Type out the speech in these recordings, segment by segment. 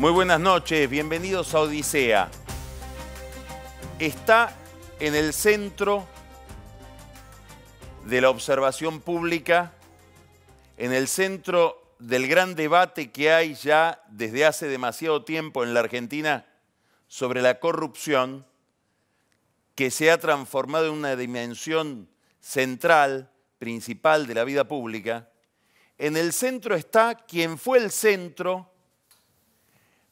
Muy buenas noches, bienvenidos a Odisea. Está en el centro de la observación pública, en el centro del gran debate que hay ya desde hace demasiado tiempo en la Argentina sobre la corrupción, que se ha transformado en una dimensión central, principal de la vida pública. En el centro está quien fue el centro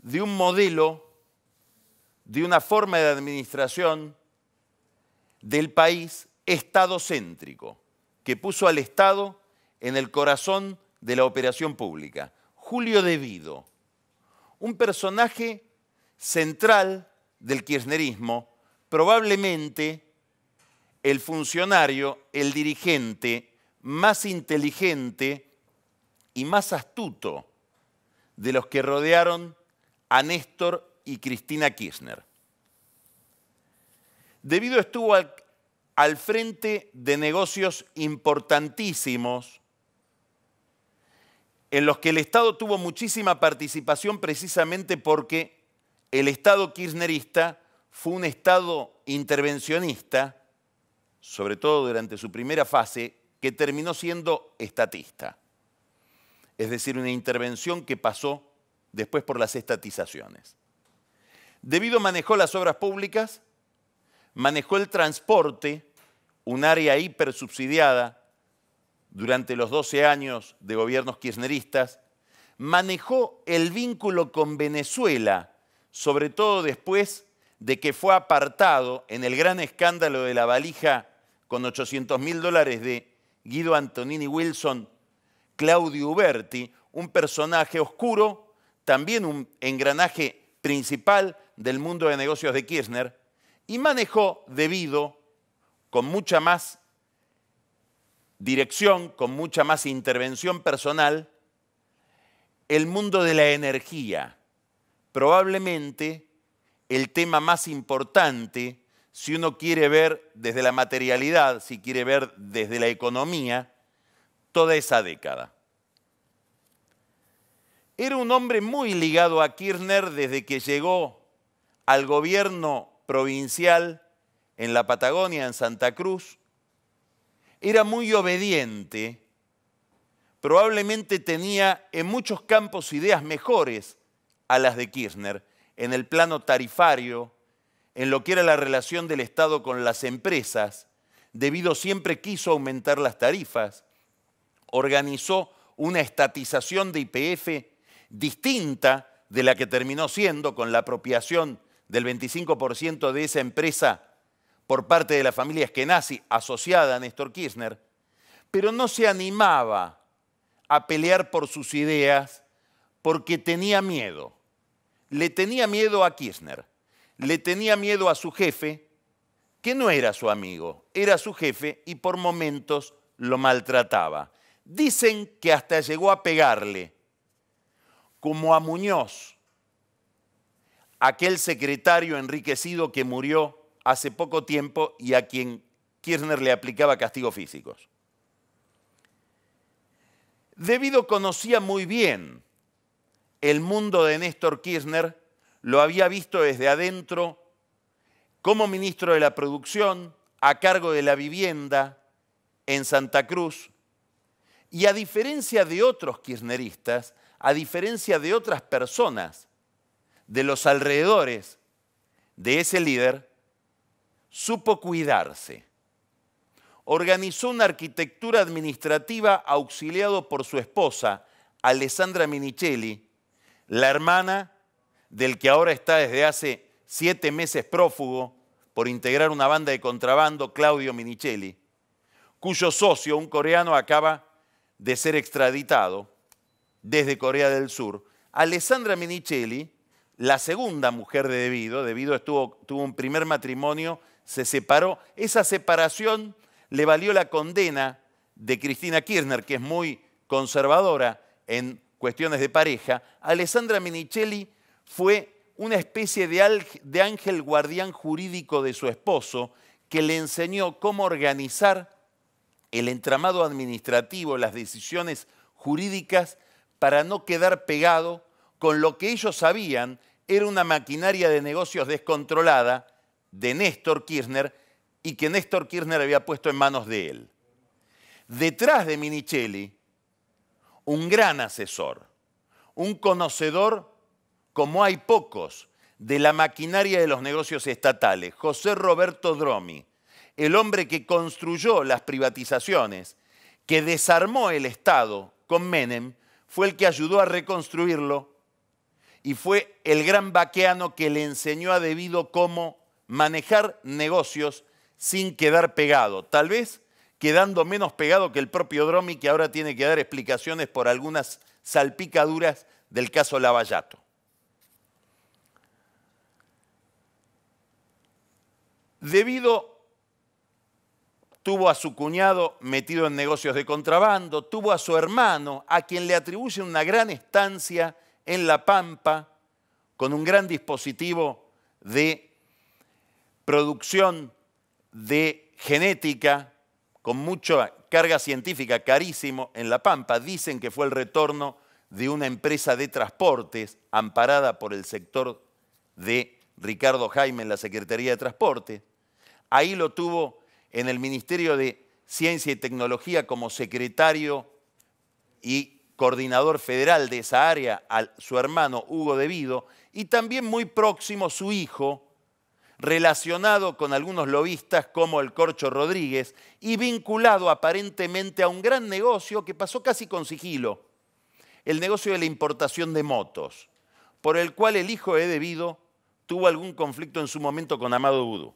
de un modelo, de una forma de administración del país estadocéntrico, que puso al Estado en el corazón de la operación pública. Julio De Vido, un personaje central del kirchnerismo, probablemente el funcionario, el dirigente más inteligente y más astuto de los que rodearon a Néstor y Cristina Kirchner. De Vido estuvo al frente de negocios importantísimos en los que el Estado tuvo muchísima participación precisamente porque el Estado kirchnerista fue un Estado intervencionista, sobre todo durante su primera fase, que terminó siendo estatista. Es decir, una intervención que pasó después por las estatizaciones. De Vido manejó las obras públicas, manejó el transporte, un área hipersubsidiada durante los 12 años de gobiernos kirchneristas, manejó el vínculo con Venezuela, sobre todo después de que fue apartado en el gran escándalo de la valija con $800.000 de Guido Antonini Wilson, Claudio Uberti, un personaje oscuro, también un engranaje principal del mundo de negocios de Kirchner, y manejó De Vido con mucha más dirección, con mucha más intervención personal, el mundo de la energía. Probablemente el tema más importante, si uno quiere ver desde la materialidad, si quiere ver desde la economía, toda esa década. Era un hombre muy ligado a Kirchner desde que llegó al gobierno provincial en la Patagonia, en Santa Cruz. Era muy obediente, probablemente tenía en muchos campos ideas mejores a las de Kirchner, en el plano tarifario, en lo que era la relación del Estado con las empresas. De Vido siempre quiso aumentar las tarifas, organizó una estatización de YPF distinta de la que terminó siendo con la apropiación del 25% de esa empresa por parte de la familia Eskenazi asociada a Néstor Kirchner, pero no se animaba a pelear por sus ideas porque tenía miedo. Le tenía miedo a Kirchner, le tenía miedo a su jefe, que no era su amigo, era su jefe y por momentos lo maltrataba. Dicen que hasta llegó a pegarle, como a Muñoz, aquel secretario enriquecido que murió hace poco tiempo y a quien Kirchner le aplicaba castigos físicos. De Vido conocía muy bien el mundo de Néstor Kirchner, lo había visto desde adentro como ministro de la Producción, a cargo de la vivienda en Santa Cruz, y a diferencia de otros kirchneristas, a diferencia de otras personas de los alrededores de ese líder, supo cuidarse. Organizó una arquitectura administrativa auxiliado por su esposa, Alessandra Minichelli, la hermana del que ahora está desde hace 7 meses prófugo por integrar una banda de contrabando, Claudio Minichelli, cuyo socio, un coreano, acaba de ser extraditado desde Corea del Sur. Alessandra Minichelli, la segunda mujer de De Vido tuvo un primer matrimonio, se separó. Esa separación le valió la condena de Cristina Kirchner, que es muy conservadora en cuestiones de pareja. Alessandra Minichelli fue una especie de ángel guardián jurídico de su esposo, que le enseñó cómo organizar el entramado administrativo, las decisiones jurídicas, para no quedar pegado con lo que ellos sabían era una maquinaria de negocios descontrolada de Néstor Kirchner y que Néstor Kirchner había puesto en manos de él. Detrás de Minichelli, un gran asesor, un conocedor como hay pocos de la maquinaria de los negocios estatales, José Roberto Dromi, el hombre que construyó las privatizaciones, que desarmó el Estado con Menem, fue el que ayudó a reconstruirlo y fue el gran baqueano que le enseñó a Devido cómo manejar negocios sin quedar pegado, tal vez quedando menos pegado que el propio Dromi, que ahora tiene que dar explicaciones por algunas salpicaduras del caso Lavallato. Devido tuvo a su cuñado metido en negocios de contrabando, tuvo a su hermano, a quien le atribuye una gran estancia en La Pampa, con un gran dispositivo de producción de genética, con mucha carga científica, carísimo, en La Pampa. Dicen que fue el retorno de una empresa de transportes amparada por el sector de Ricardo Jaime en la Secretaría de Transporte. Ahí lo tuvo en el Ministerio de Ciencia y Tecnología como secretario y coordinador federal de esa área, a su hermano Hugo Devido, y también muy próximo su hijo, relacionado con algunos lobistas como el Corcho Rodríguez y vinculado aparentemente a un gran negocio que pasó casi con sigilo, el negocio de la importación de motos, por el cual el hijo de Devido tuvo algún conflicto en su momento con Amado Vudú.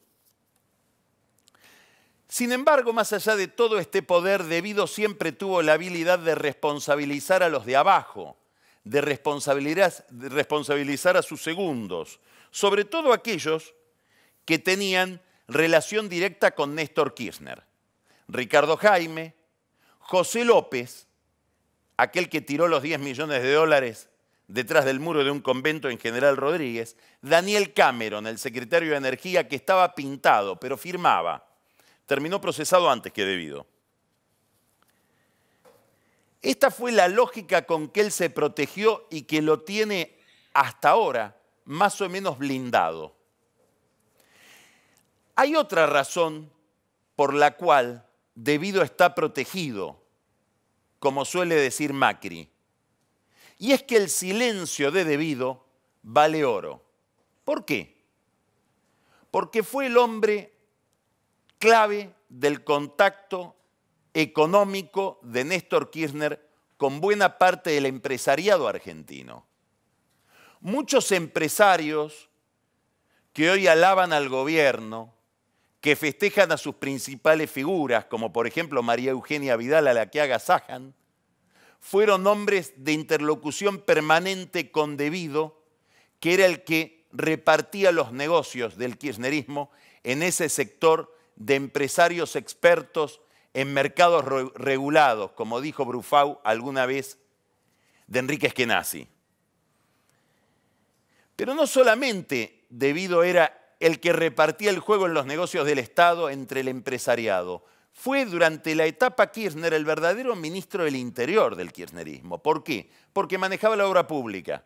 Sin embargo, más allá de todo este poder, Devido siempre tuvo la habilidad de responsabilizar a los de abajo, de responsabilizar a sus segundos, sobre todo aquellos que tenían relación directa con Néstor Kirchner. Ricardo Jaime, José López, aquel que tiró los 10 millones de dólares detrás del muro de un convento en General Rodríguez, Daniel Cameron, el secretario de Energía, que estaba pintado, pero firmaba. Terminó procesado antes que Devido. Esta fue la lógica con que él se protegió y que lo tiene hasta ahora más o menos blindado. Hay otra razón por la cual Devido está protegido, como suele decir Macri, y es que el silencio de Devido vale oro. ¿Por qué? Porque fue el hombre clave del contacto económico de Néstor Kirchner con buena parte del empresariado argentino. Muchos empresarios que hoy alaban al gobierno, que festejan a sus principales figuras, como por ejemplo María Eugenia Vidal, a la que agasajan, fueron hombres de interlocución permanente con Devido, que era el que repartía los negocios del kirchnerismo en ese sector de empresarios expertos en mercados regulados, como dijo Brufau alguna vez de Enrique Schienazzi. Pero no solamente Devido era el que repartía el juego en los negocios del Estado entre el empresariado, fue durante la etapa Kirchner el verdadero ministro del Interior del kirchnerismo. ¿Por qué? Porque manejaba la obra pública,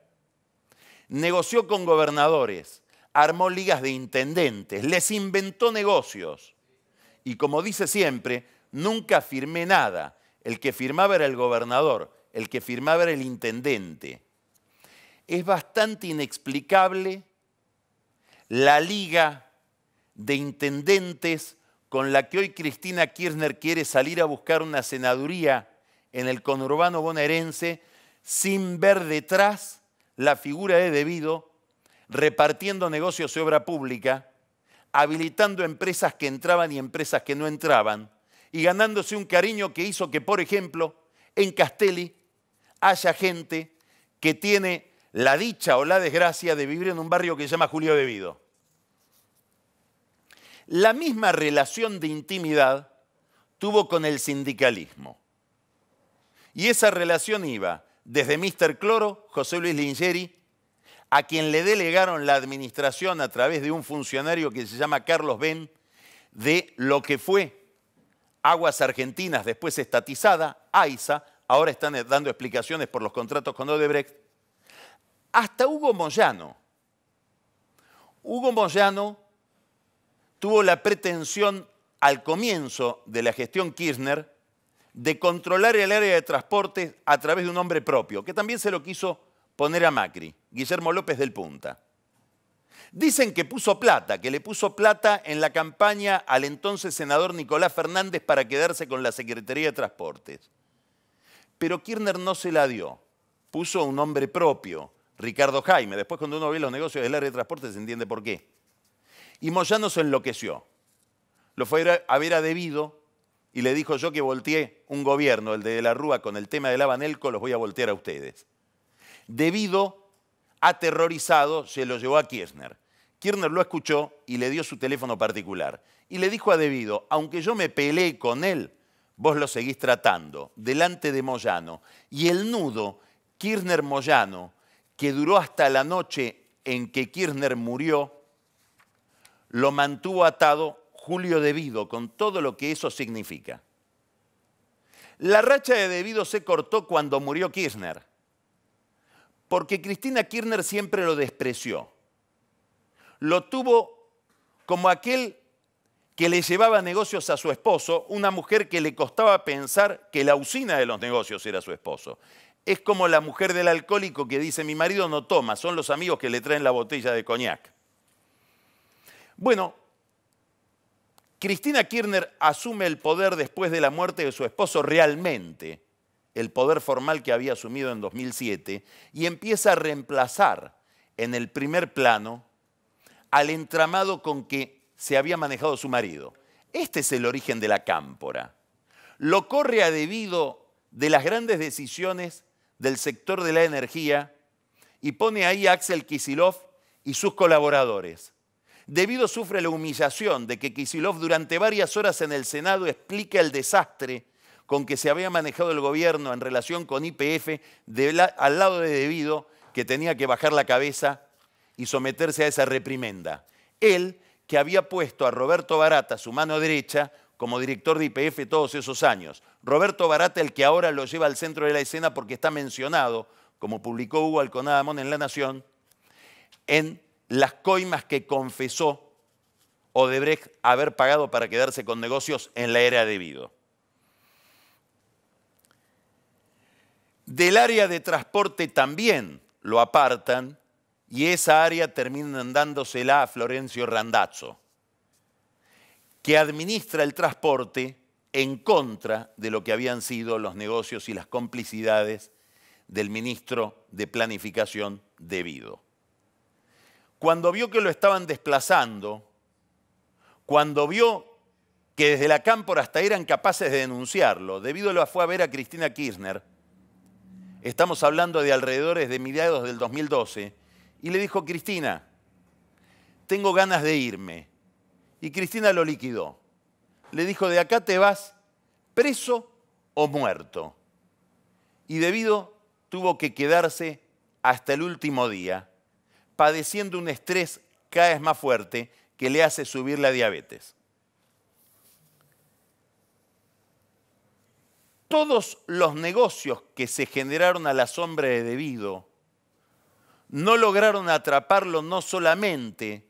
negoció con gobernadores, armó ligas de intendentes, les inventó negocios. Y como dice siempre, nunca firmé nada. El que firmaba era el gobernador, el que firmaba era el intendente. Es bastante inexplicable la liga de intendentes con la que hoy Cristina Kirchner quiere salir a buscar una senaduría en el conurbano bonaerense sin ver detrás la figura de Devido, repartiendo negocios de obra pública, habilitando empresas que entraban y empresas que no entraban, y ganándose un cariño que hizo que, por ejemplo, en Castelli haya gente que tiene la dicha o la desgracia de vivir en un barrio que se llama Julio Devido. La misma relación de intimidad tuvo con el sindicalismo. Y esa relación iba desde Mr. Cloro, José Luis Lingeri, a quien le delegaron la administración a través de un funcionario que se llama Carlos Ben, de lo que fue Aguas Argentinas, después estatizada, AISA, ahora están dando explicaciones por los contratos con Odebrecht, hasta Hugo Moyano. Hugo Moyano tuvo la pretensión al comienzo de la gestión Kirchner de controlar el área de transporte a través de un hombre propio, que también se lo quiso poner a Macri, Guillermo López del Punta. Dicen que puso plata, que le puso plata en la campaña al entonces senador Nicolás Fernández para quedarse con la Secretaría de Transportes. Pero Kirchner no se la dio. Puso un hombre propio, Ricardo Jaime. Después, cuando uno ve los negocios del área de transporte, se entiende por qué. Y Moyano se enloqueció. Lo fue a ver a De Vido y le dijo: yo que volteé un gobierno, el de la Rúa, con el tema del Abanelco, los voy a voltear a ustedes. De Vido, aterrorizado, se lo llevó a Kirchner. Kirchner lo escuchó y le dio su teléfono particular. Y le dijo a De Vido: aunque yo me peleé con él, vos lo seguís tratando, delante de Moyano. Y el nudo Kirchner-Moyano, que duró hasta la noche en que Kirchner murió, lo mantuvo atado Julio De Vido, con todo lo que eso significa. La racha de De Vido se cortó cuando murió Kirchner, porque Cristina Kirchner siempre lo despreció. Lo tuvo como aquel que le llevaba negocios a su esposo, una mujer que le costaba pensar que la usina de los negocios era su esposo. Es como la mujer del alcohólico que dice: mi marido no toma, son los amigos que le traen la botella de coñac. Bueno, Cristina Kirchner asume el poder después de la muerte de su esposo realmente, el poder formal que había asumido en 2007, y empieza a reemplazar en el primer plano al entramado con que se había manejado su marido. Este es el origen de la cámpora. Lo corre a debido de las grandes decisiones del sector de la energía y pone ahí a Axel Kicillof y sus colaboradores. De Vido sufre la humillación de que Kicillof durante varias horas en el Senado explica el desastre con que se había manejado el gobierno en relación con YPF al lado de De Vido, que tenía que bajar la cabeza y someterse a esa reprimenda. Él, que había puesto a Roberto Barata, su mano derecha, como director de YPF todos esos años. Roberto Barata, el que ahora lo lleva al centro de la escena porque está mencionado, como publicó Hugo Alconada-Amón en La Nación, en las coimas que confesó Odebrecht haber pagado para quedarse con negocios en la era de Vido. Del área de transporte también lo apartan y esa área terminan dándosela a Florencio Randazzo, que administra el transporte en contra de lo que habían sido los negocios y las complicidades del ministro de Planificación De Vido. Cuando vio que lo estaban desplazando, cuando vio que desde la cámpora hasta eran capaces de denunciarlo, De Vido lo fue a ver a Cristina Kirchner, estamos hablando de alrededores de mediados del 2012, y le dijo: Cristina, tengo ganas de irme. Y Cristina lo liquidó. Le dijo: de acá te vas preso o muerto. Y De Vido tuvo que quedarse hasta el último día, padeciendo un estrés cada vez más fuerte que le hace subir la diabetes. Todos los negocios que se generaron a la sombra de De Vido no lograron atraparlo, no solamente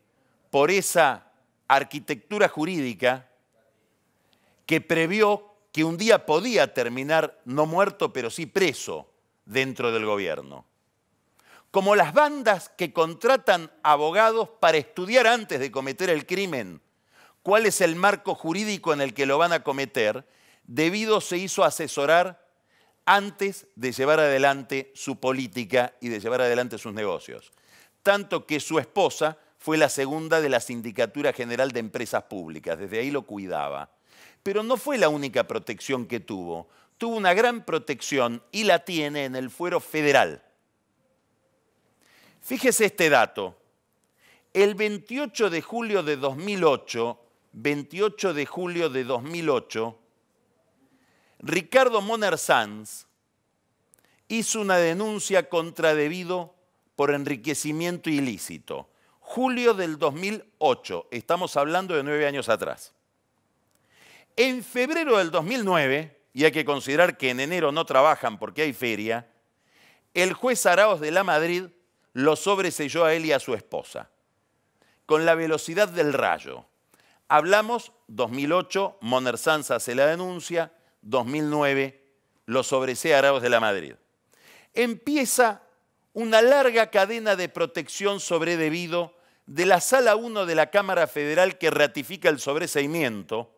por esa arquitectura jurídica que previó que un día podía terminar no muerto, pero sí preso dentro del gobierno. Como las bandas que contratan abogados para estudiar antes de cometer el crimen cuál es el marco jurídico en el que lo van a cometer, De Vido se hizo asesorar antes de llevar adelante su política y de llevar adelante sus negocios. Tanto que su esposa fue la segunda de la Sindicatura General de Empresas Públicas, desde ahí lo cuidaba. Pero no fue la única protección que tuvo. Tuvo una gran protección y la tiene en el fuero federal. Fíjese este dato. El 28 de julio de 2008, Ricardo Moner Sanz hizo una denuncia contra De Vido por enriquecimiento ilícito. Julio del 2008, estamos hablando de 9 años atrás. En febrero del 2009, y hay que considerar que en enero no trabajan porque hay feria, el juez Araoz de la Madrid lo sobreselló a él y a su esposa, con la velocidad del rayo. Hablamos, 2008, Moner Sanz hace la denuncia, 2009, lo sobresea Arauz de la Madrid. Empieza una larga cadena de protección sobredebido de la Sala 1 de la Cámara Federal que ratifica el sobreseimiento,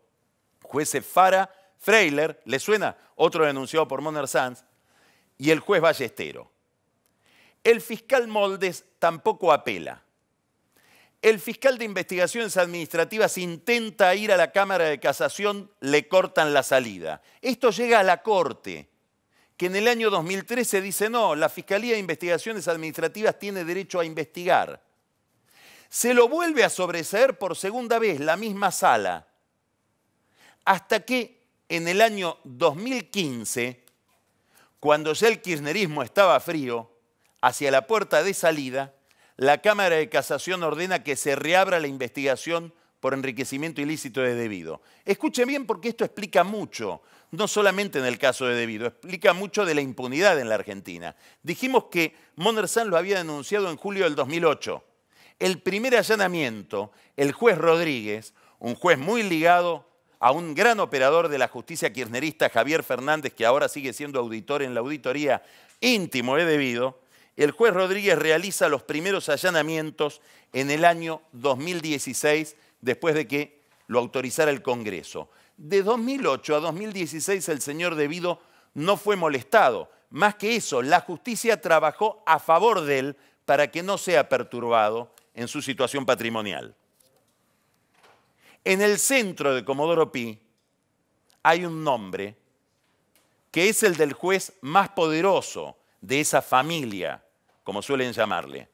jueces Fara, Freiler, ¿le suena? Otro denunciado por Moner Sanz, y el juez Ballestero. El fiscal Moldes tampoco apela. El fiscal de investigaciones administrativas intenta ir a la Cámara de Casación, le cortan la salida. Esto llega a la Corte, que en el año 2013 dice no, la Fiscalía de Investigaciones Administrativas tiene derecho a investigar. Se lo vuelve a sobreseer por segunda vez la misma sala, hasta que en el año 2015, cuando ya el kirchnerismo estaba frío, hacia la puerta de salida, la Cámara de Casación ordena que se reabra la investigación por enriquecimiento ilícito de Devido. Escuchen bien porque esto explica mucho, no solamente en el caso de Devido, explica mucho de la impunidad en la Argentina. Dijimos que Moner Sanz lo había denunciado en julio del 2008. El primer allanamiento, el juez Rodríguez, un juez muy ligado a un gran operador de la justicia kirchnerista, Javier Fernández, que ahora sigue siendo auditor en la auditoría íntimo de Devido, el juez Rodríguez realiza los primeros allanamientos en el año 2016, después de que lo autorizara el Congreso. De 2008 a 2016 el señor Devido no fue molestado. Más que eso, la justicia trabajó a favor de él para que no sea perturbado en su situación patrimonial. En el centro de Comodoro Pi hay un nombre que es el del juez más poderoso de esa familia, como suelen llamarle.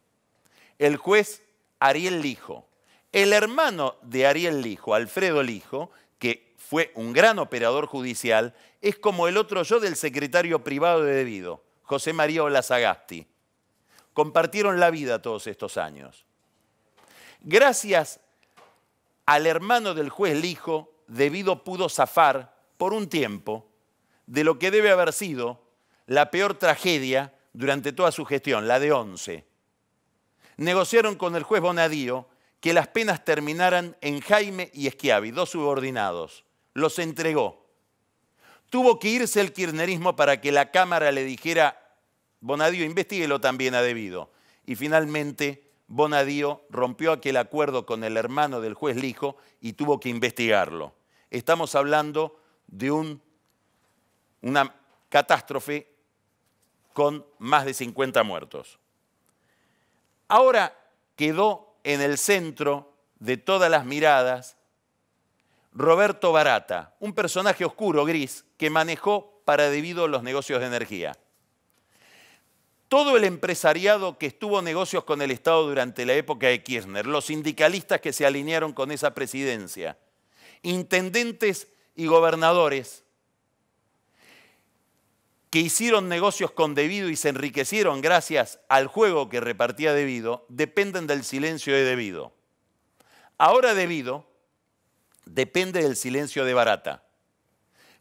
El juez Ariel Lijo. El hermano de Ariel Lijo, Alfredo Lijo, que fue un gran operador judicial, es como el otro yo del secretario privado de Devido, José María Olazagasti. Compartieron la vida todos estos años. Gracias al hermano del juez Lijo, Devido pudo zafar por un tiempo de lo que debe haber sido la peor tragedia durante toda su gestión, la de Once. Negociaron con el juez Bonadío que las penas terminaran en Jaime y Schiavi, dos subordinados. Los entregó. Tuvo que irse el kirchnerismo para que la Cámara le dijera, Bonadío, investíguelo también a Devido. Y finalmente Bonadío rompió aquel acuerdo con el hermano del juez Lijo y tuvo que investigarlo. Estamos hablando de una catástrofe con más de 50 muertos. Ahora quedó en el centro de todas las miradas Roberto Barata, un personaje oscuro, gris, que manejó para Devido los negocios de energía. Todo el empresariado que estuvo negocios con el Estado durante la época de Kirchner, los sindicalistas que se alinearon con esa presidencia, intendentes y gobernadores que hicieron negocios con Devido y se enriquecieron gracias al juego que repartía Devido, dependen del silencio de Devido. Ahora Devido depende del silencio de Barata,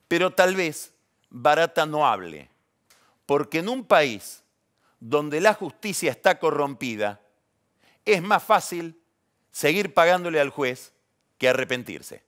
pero tal vez Barata no hable, porque en un país donde la justicia está corrompida, es más fácil seguir pagándole al juez que arrepentirse.